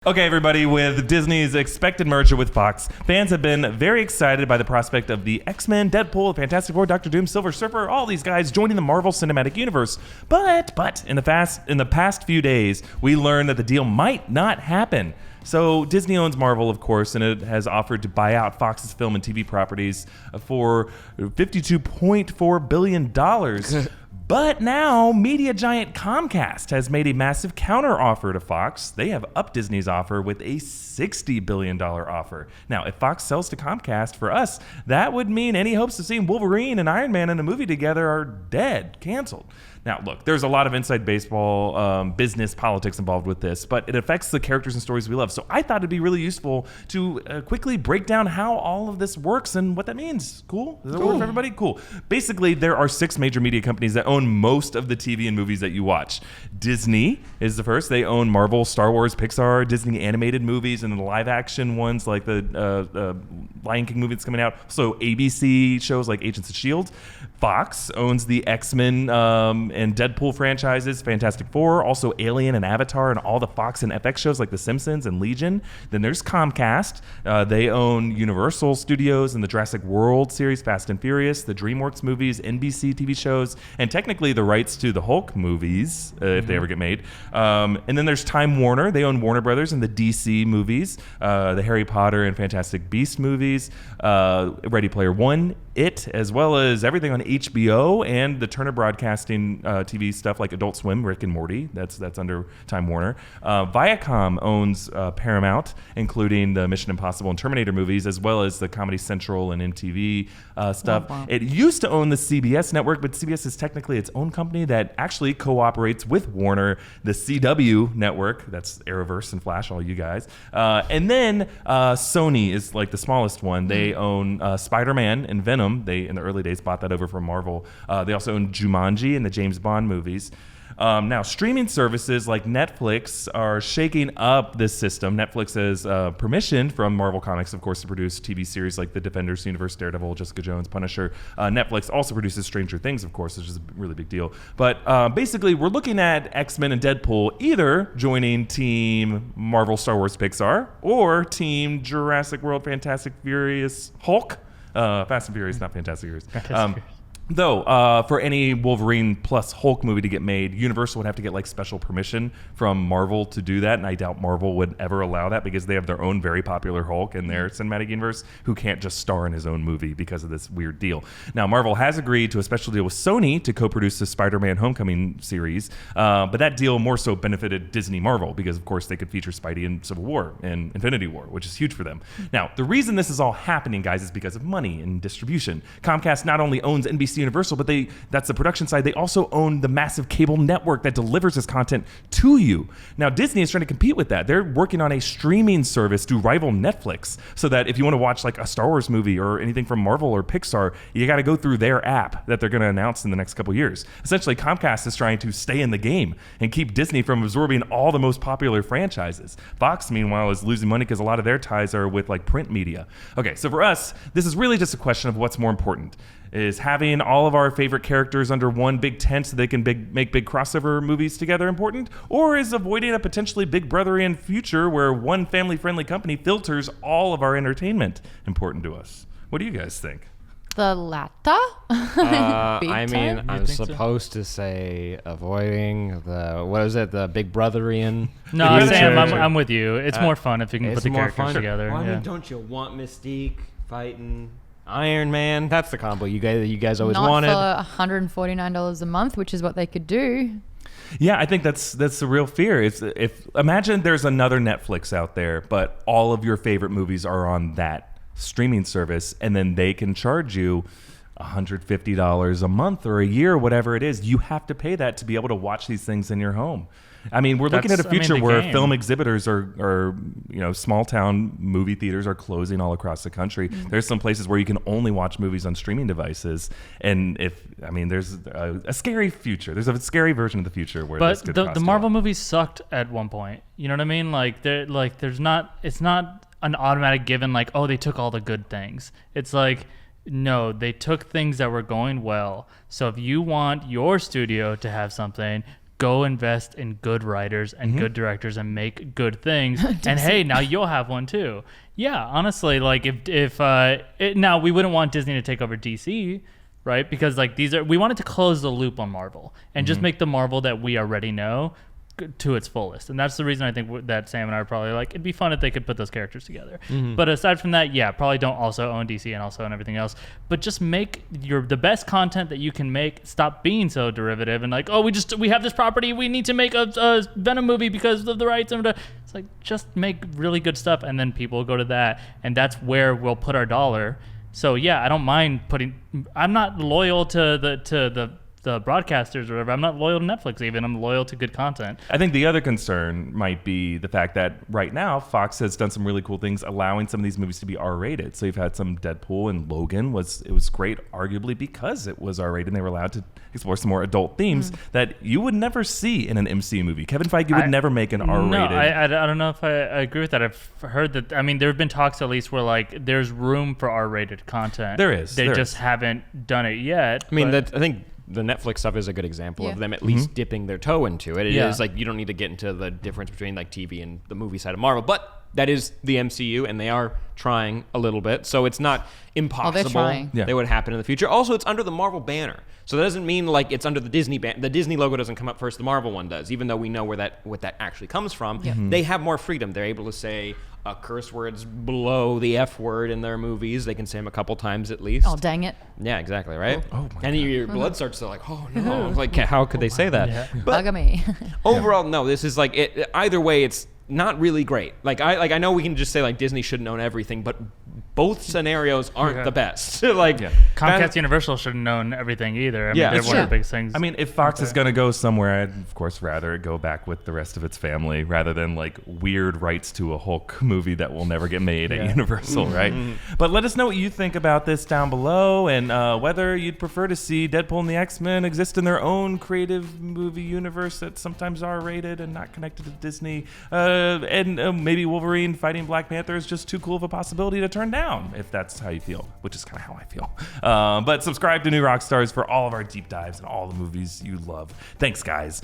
Okay, everybody, with Disney's expected merger with Fox, fans have been very excited by the prospect of the X-Men, Deadpool, Fantastic Four, Doctor Doom, Silver Surfer, all these guys joining the Marvel Cinematic Universe. But in the past few days, we learned that the deal might not happen. So Disney owns Marvel, of course, and it has offered to buy out Fox's film and TV properties for $52.4 billion. But now, media giant Comcast has made a massive counter-offer to Fox. They have upped Disney's offer with a $60 billion offer. Now, if Fox sells to Comcast, for us, that would mean any hopes of seeing Wolverine and Iron Man in a movie together are dead, canceled. Now, look, there's a lot of inside baseball, business, politics involved with this, but it affects the characters and stories we love. So I thought it'd be really useful to quickly break down how all of this works and what that means. Cool? Does that work for everybody? Cool. Basically, there are 6 major media companies that own most of the TV and movies that you watch. Disney is the first. They own Marvel, Star Wars, Pixar, Disney animated movies, and the live-action ones like the Lion King movie that's coming out. So ABC shows like Agents of S.H.I.E.L.D. Fox owns the X-Men and Deadpool franchises, Fantastic Four, also Alien and Avatar, and all the Fox and FX shows like The Simpsons and Legion. Then there's Comcast. They own Universal Studios and the Jurassic World series, Fast and Furious, the DreamWorks movies, NBC TV shows, and technically the rights to the Hulk movies, if they ever get made. And then there's Time Warner. They own Warner Brothers and the DC movies, the Harry Potter and Fantastic Beasts movies, Ready Player One, It, as well as everything on HBO and the Turner Broadcasting TV stuff like Adult Swim, Rick and Morty. That's under Time Warner. Viacom owns Paramount, including the Mission Impossible and Terminator movies, as well as the Comedy Central and MTV stuff. Wow. It used to own the CBS network, but CBS is technically its own company that actually cooperates with Warner, the CW network. That's Arrowverse and Flash, all you guys. And then Sony is like the smallest one. They own Spider-Man and Venom. They, in the early days, bought that over from Marvel. They also own Jumanji and the James Bond movies. Now, streaming services like Netflix are shaking up this system. Netflix has permission from Marvel Comics, of course, to produce TV series like The Defenders Universe, Daredevil, Jessica Jones, Punisher. Netflix also produces Stranger Things, of course, which is a really big deal. But basically, we're looking at X-Men and Deadpool either joining Team Marvel, Star Wars, Pixar, or Team Jurassic World, Fantastic Furious, Hulk. Fast and Furious, not Fantastic Furious. Though, for any Wolverine plus Hulk movie to get made, Universal would have to get like special permission from Marvel to do that, and I doubt Marvel would ever allow that because they have their own very popular Hulk in their cinematic universe who can't just star in his own movie because of this weird deal. Now, Marvel has agreed to a special deal with Sony to co-produce the Spider-Man Homecoming series, but that deal more so benefited Disney Marvel because, of course, they could feature Spidey in Civil War and Infinity War, which is huge for them. Now, the reason this is all happening, guys, is because of money and distribution. Comcast not only owns NBC Universal, but that's the production side. They also own the massive cable network that delivers this content to you. Now, Disney is trying to compete with that. They're working on a streaming service to rival Netflix so that if you want to watch like a Star Wars movie or anything from Marvel or Pixar, you got to go through their app that they're going to announce in the next couple years. Essentially, Comcast is trying to stay in the game and keep Disney from absorbing all the most popular franchises. Fox, meanwhile, is losing money because a lot of their ties are with like print media. Okay, so for us, this is really just a question of what's more important. Is having all of our favorite characters under one big tent so they can make big crossover movies together important? Or is avoiding a potentially big brotherian future where one family-friendly company filters all of our entertainment important to us? What do you guys think? The latter? I mean, I'm supposed to say avoiding the big brotherian. No, Sam, I'm with you. It's more fun if you can put the characters together. Well, I mean, don't you want Mystique fighting Iron Man? That's the combo you guys always wanted. Not for $149 a month, which is what they could do. Yeah, I think that's the real fear. If imagine there's another Netflix out there, but all of your favorite movies are on that streaming service, and then they can charge you $150 a month or a year, whatever it is. You have to pay that to be able to watch these things in your home. I mean, we're looking at a future where film exhibitors are small town movie theaters are closing all across the country. There's some places where you can only watch movies on streaming devices. And there's a scary future. There's a scary version of the future where this could cost the Marvel movies sucked at one point. You know what I mean? It's not an automatic given like, oh, they took all the good things. It's like, no, they took things that were going well. So if you want your studio to have something, go invest in good writers and good directors and make good things. And hey, now you'll have one too. Yeah, honestly, like now we wouldn't want Disney to take over DC, right? Because like we wanted to close the loop on Marvel and just make the Marvel that we already know to its fullest. And that's the reason I think that Sam and I are probably like, it'd be fun if they could put those characters together. But aside from that, yeah, probably don't also own DC and also own everything else, but just make the best content that you can make. Stop being so derivative and like, oh, we have this property, we need to make a Venom movie because of the rights. It's like, just make really good stuff, and then people will go to that, and that's where we'll put our dollar. So yeah, I don't mind I'm not loyal to the broadcasters or whatever. I'm not loyal to Netflix even. I'm loyal to good content. I think the other concern might be the fact that right now Fox has done some really cool things allowing some of these movies to be R-rated. So you've had some Deadpool, and Logan was great arguably because it was R-rated and they were allowed to explore some more adult themes that you would never see in an MCU movie. Kevin Feige would never make an R-rated. No, I don't know if I agree with that. I've heard that. I mean, there have been talks at least where like there's room for R-rated content. There is. They just haven't done it yet. I mean, I think the Netflix stuff is a good example of them at least dipping their toe into it. It is like, you don't need to get into the difference between like TV and the movie side of Marvel, but that is the MCU, and they are trying a little bit, so it's not impossible they would happen in the future. Also, it's under the Marvel banner, so that doesn't mean like it's under the Disney banner. The Disney logo doesn't come up first, the Marvel one does, even though we know what that actually comes from. They have more freedom. They're able to say curse words below the F word in their movies. They can say them a couple times at least. Oh, dang it. Yeah, exactly, right? Oh my and your blood starts to like, oh no. Like, how could they say that? Yeah. But Bug me. overall, no, this is like, either way, it's not really great. I know we can just say like Disney shouldn't own everything, but both scenarios aren't the best. Comcast Universal shouldn't own everything either. I mean, they're one of the biggest things. I mean, if Fox is going to go somewhere, I'd of course rather it go back with the rest of its family rather than like weird rights to a Hulk movie that will never get made at Universal, right? But let us know what you think about this down below, and whether you'd prefer to see Deadpool and the X-Men exist in their own creative movie universe that's sometimes R-rated and not connected to Disney. And maybe Wolverine fighting Black Panther is just too cool of a possibility to turn down, if that's how you feel, which is kind of how I feel. But subscribe to New Rockstars for all of our deep dives and all the movies you love. Thanks, guys.